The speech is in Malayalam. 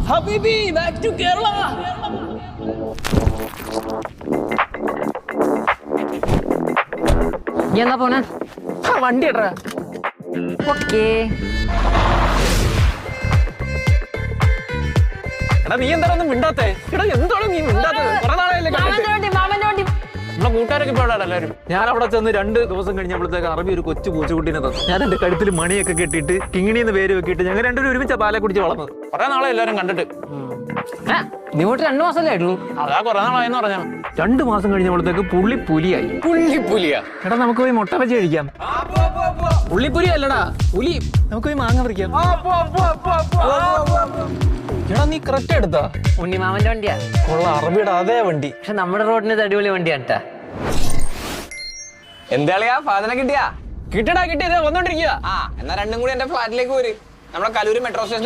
ഹബീബി ബാക്ക് ടു കേരള. നീ എന്നാ പോണേ? വണ്ടി ഇടറാ. ഓക്കേ. എടാ നീ എന്താ ഒന്നും മിണ്ടാത്തേ? എടാ എന്താണ് നീ മിണ്ടാത്തത്? കുറെ നാളായല്ലേ കണ്ടിട്ട്. നമ്മളെ കൂട്ടുകാരൊക്കെ ഇപ്പോൾ അവിടെ എല്ലാവരും. ഞാൻ അവിടെ ചെന്ന് 2 ദിവസം കഴിഞ്ഞപ്പോഴത്തേക്ക് അറബി ഒരു കൊച്ചു പൂച്ചക്കുട്ടീനെ തന്നു. ഞാൻ എന്റെ കഴുത്തിൽ മണിയൊക്കെ കെട്ടിയിട്ട് കിങ്ങിണിന്ന് പേര് വെക്കിയിട്ട് ഞങ്ങൾ രണ്ടുപേരും ഒരുമിച്ച പാലെ കുടിച്ച് വളർന്നത്. കുറെ നാളെ എല്ലാവരും കണ്ടിട്ട്. നീ പോയിട്ട് 2 മാസമല്ലേ ആയിട്ടുള്ളൂ? അതാ കുറെ നാളായെന്ന് പറഞ്ഞാ. 2 മാസം കഴിഞ്ഞപ്പോഴത്തേക്ക് പുള്ളിപ്പുലിയായി. പുള്ളിപ്പുലിയാ? എടാ നമുക്ക് പോയി മുട്ട വെച്ച് കഴിക്കാം. പുള്ളിപ്പുലി അല്ലടാ, പുലി. നമുക്ക് പോയി മാങ്ങ പറിക്കാം. എടാ നീ കറക്റ്റ് എടുത്താ? ഉണ്ണിമാമന്റെ വണ്ടിയാ. കൊള്ള അറബിയുടെ അതേ വണ്ടി. പക്ഷെ നമ്മുടെ റോഡിന് അടിപൊളി വണ്ടിയാണ് കേട്ടാ. എന്താളിയാ ഫാദറിനെ കിട്ടിയാ? കിട്ടിയതാ വന്നോണ്ടിരിക്കുക. എന്നാ രണ്ടും കൂടി എന്റെ ഫ്ലാറ്റിലേക്ക് പോര്. നമ്മുടെ കലൂര് മെട്രോ സ്റ്റേഷൻ